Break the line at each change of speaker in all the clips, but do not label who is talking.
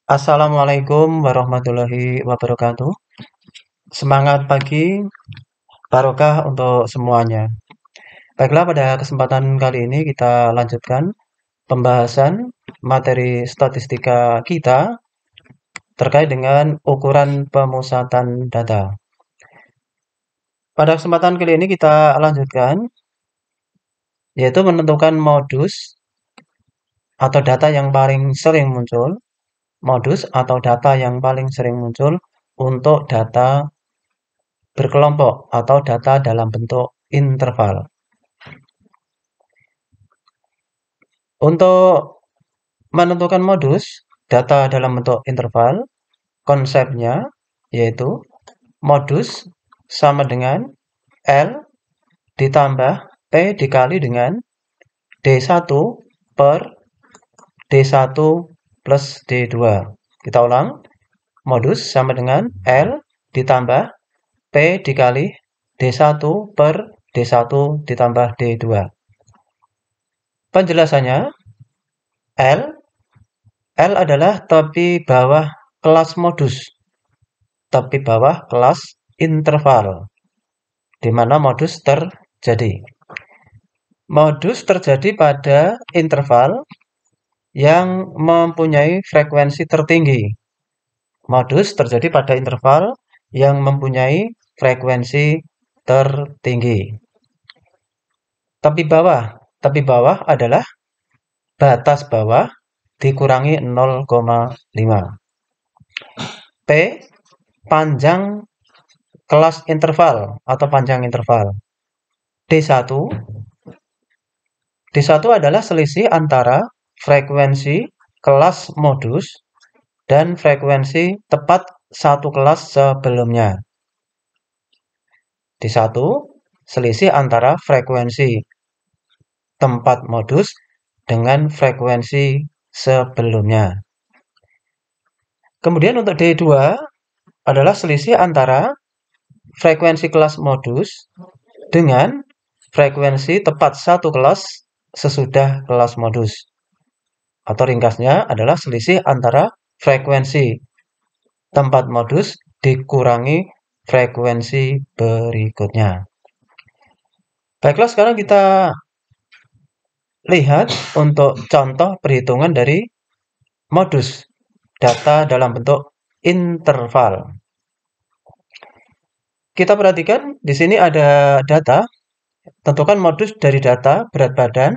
Assalamualaikum warahmatullahi wabarakatuh. Semangat pagi, barokah untuk semuanya. Baiklah, pada kesempatan kali ini kita lanjutkan pembahasan materi statistika kita terkait dengan ukuran pemusatan data. Pada kesempatan kali ini kita lanjutkan, yaitu menentukan modus atau data yang paling sering muncul, modus atau data yang paling sering muncul untuk data berkelompok atau data dalam bentuk interval. Untuk menentukan modus data dalam bentuk interval, konsepnya yaitu modus sama dengan L ditambah P dikali dengan D1 per D1 plus D2. Kita ulang, modus sama dengan L ditambah P dikali D1 per D1 ditambah D2. Penjelasannya, L adalah tepi bawah kelas modus, tepi bawah kelas interval, di mana modus terjadi. Modus terjadi pada interval yang mempunyai frekuensi tertinggi. Modus terjadi pada interval yang mempunyai frekuensi tertinggi. Tepi bawah adalah batas bawah dikurangi 0,5. P panjang kelas interval atau panjang interval. D1 adalah selisih antara frekuensi kelas modus dan frekuensi tepat satu kelas sebelumnya. D1 selisih antara frekuensi tempat modus dengan frekuensi sebelumnya. Kemudian untuk D2 adalah selisih antara frekuensi kelas modus dengan frekuensi tepat satu kelas sesudah kelas modus. Atau ringkasnya adalah selisih antara frekuensi tempat modus dikurangi frekuensi berikutnya. Baiklah, sekarang kita lihat untuk contoh perhitungan dari modus data dalam bentuk interval. Kita perhatikan di sini ada data. Tentukan modus dari data berat badan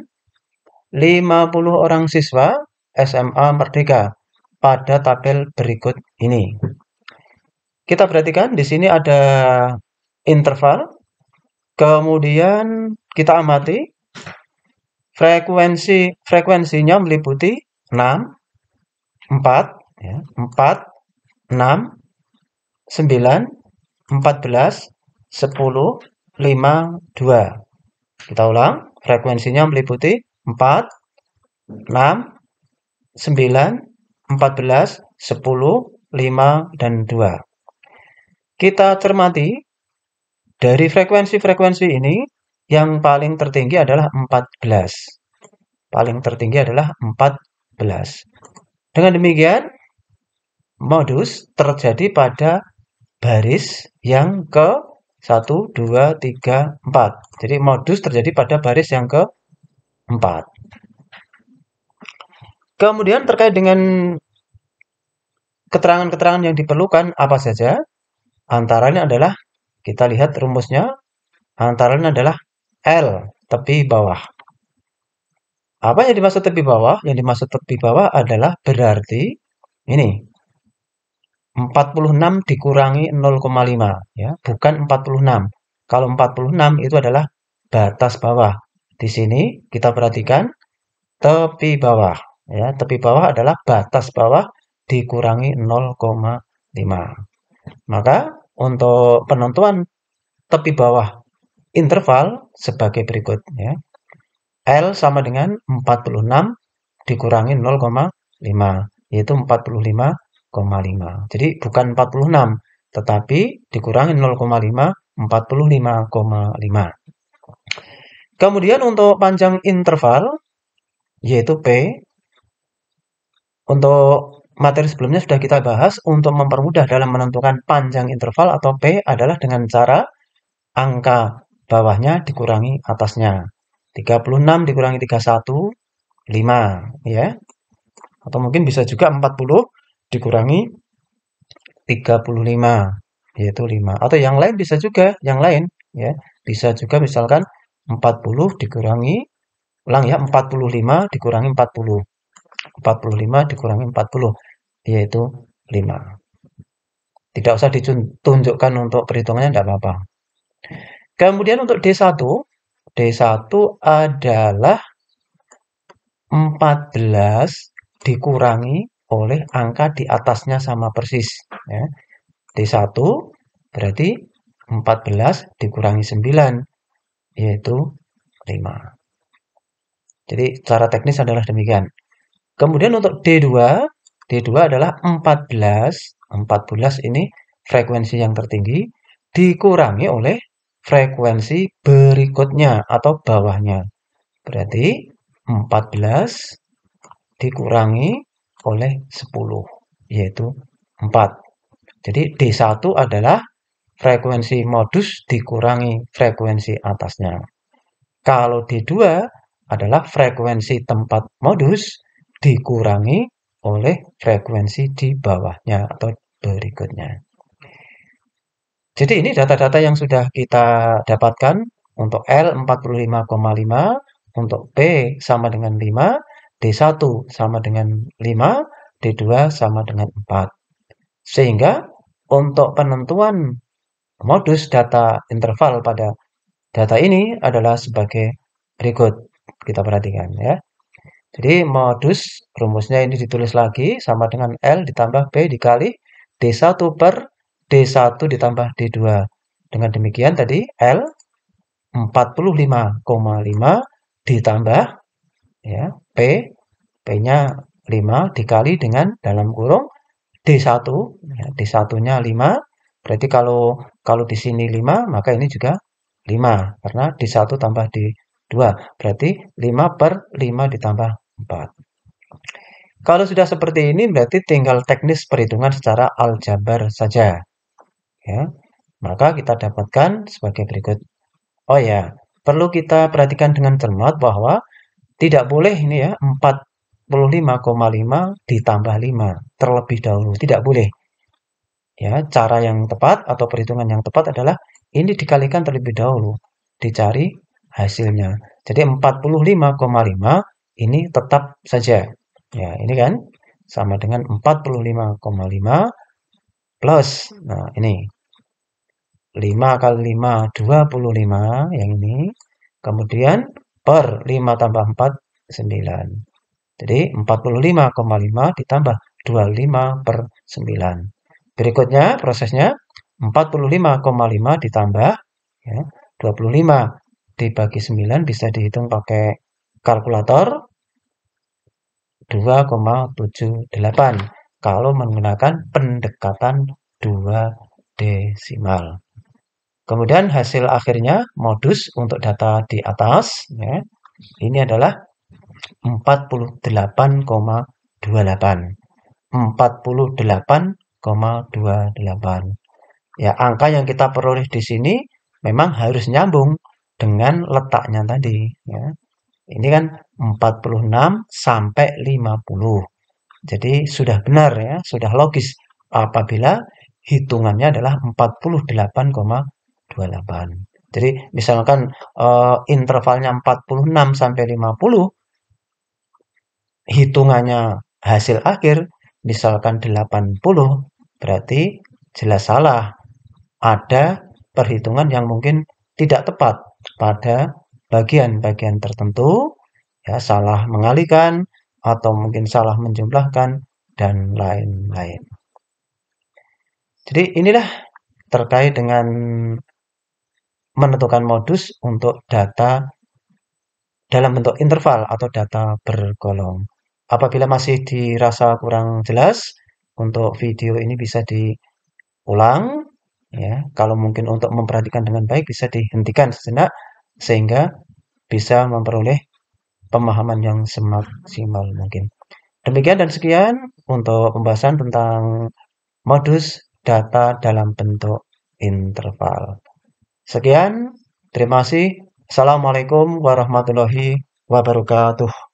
50 orang siswa SMA Merdeka pada tabel berikut ini. Kita perhatikan di sini ada interval. Kemudian kita amati frekuensinya meliputi 6, 4, 6, 9, 14, 10, 5, 2. Kita ulang, frekuensinya meliputi 4, 6, 9, 14, 10, 5, dan 2. Kita cermati, dari frekuensi-frekuensi ini, yang paling tertinggi adalah 14. Paling tertinggi adalah 14. Dengan demikian, modus terjadi pada baris yang ke 1, 2, 3, 4. Jadi modus terjadi pada baris yang ke-4. Kemudian terkait dengan keterangan-keterangan yang diperlukan apa saja? Antara lain adalah, kita lihat rumusnya, antara lain adalah L, tepi bawah. Apa yang dimaksud tepi bawah? Yang dimaksud tepi bawah adalah berarti ini 46 dikurangi 0,5 ya, bukan 46. Kalau 46 itu adalah batas bawah. Di sini kita perhatikan tepi bawah ya, tepi bawah adalah batas bawah dikurangi 0,5. Maka untuk penentuan tepi bawah interval sebagai berikut ya. L sama dengan 46 dikurangi 0,5 yaitu 45,5. Jadi bukan 46 tetapi dikurangi 0,5 45,5. Kemudian untuk panjang interval yaitu P. Untuk materi sebelumnya sudah kita bahas, untuk mempermudah dalam menentukan panjang interval atau P adalah dengan cara angka bawahnya dikurangi atasnya. 36 dikurangi 31, 5 ya. Atau mungkin bisa juga 40 dikurangi 35 yaitu 5. Atau yang lain bisa juga, yang lain ya. Bisa juga misalkan 40 dikurangi ulang ya, 45 dikurangi 40. 45 dikurangi 40 yaitu 5. Tidak usah ditunjukkan untuk perhitungannya, tidak apa-apa. Kemudian untuk D1, D1 adalah 14 dikurangi oleh angka di atasnya sama persis. Ya. D1 berarti 14 dikurangi 9, yaitu 5. Jadi cara teknis adalah demikian. Kemudian untuk D2, D2 adalah 14. 14 ini frekuensi yang tertinggi dikurangi oleh frekuensi berikutnya atau bawahnya. Berarti 14 dikurangi oleh 10, yaitu 4. Jadi D1 adalah frekuensi modus dikurangi frekuensi atasnya. Kalau D2 adalah frekuensi tempat modus dikurangi oleh frekuensi di bawahnya atau berikutnya. Jadi ini data-data yang sudah kita dapatkan untuk L 45,5, untuk P sama dengan 5, D1 sama dengan 5, D2 sama dengan 4. Sehingga untuk penentuan modus data interval pada data ini adalah sebagai berikut. Kita perhatikan ya. Jadi modus rumusnya ini ditulis lagi sama dengan L ditambah P dikali D1 per D1 ditambah D2. Dengan demikian tadi L 45,5 ditambah ya P-nya 5 dikali dengan dalam kurung D1, ya, D1-nya 5. Berarti kalau di sini 5, maka ini juga 5 karena D1 tambah D2. Berarti 5 per 5 ditambah 4. Kalau sudah seperti ini berarti tinggal teknis perhitungan secara aljabar saja. Ya. Maka kita dapatkan sebagai berikut. Oh ya, perlu kita perhatikan dengan cermat bahwa tidak boleh ini ya 45,5 ditambah 5 terlebih dahulu. Tidak boleh. Ya, cara yang tepat atau perhitungan yang tepat adalah ini dikalikan terlebih dahulu. Dicari hasilnya. Jadi 45,5 ini tetap saja. Ya, ini kan sama dengan 45,5 plus, nah ini 5 kali 5, 25 yang ini. Kemudian per 5 tambah 4, 9. Jadi 45,5 ditambah 25 per 9. Berikutnya prosesnya 45,5 ditambah ya, 25 dibagi 9 bisa dihitung pakai kalkulator 2,78 kalau menggunakan pendekatan 2 desimal. Kemudian hasil akhirnya modus untuk data di atas ya, ini adalah 48,28. 48,28. Ya, angka yang kita peroleh di sini memang harus nyambung dengan letaknya tadi ya. Ini kan 46 sampai 50. Jadi sudah benar ya, sudah logis apabila hitungannya adalah 48,28. Jadi misalkan intervalnya 46 sampai 50, hitungannya hasil akhir misalkan 80, berarti jelas salah. Ada perhitungan yang mungkin tidak tepat pada bagian-bagian tertentu, ya salah mengalihkan atau mungkin salah menjumlahkan dan lain-lain. Jadi inilah terkait dengan menentukan modus untuk data dalam bentuk interval atau data bergolong. Apabila masih dirasa kurang jelas, untuk video ini bisa diulang. Ya, kalau mungkin untuk memperhatikan dengan baik bisa dihentikan sejenak sehingga bisa memperoleh pemahaman yang semaksimal mungkin. Demikian dan sekian untuk pembahasan tentang modus data dalam bentuk interval. Sekian, terima kasih. Assalamualaikum warahmatullahi wabarakatuh.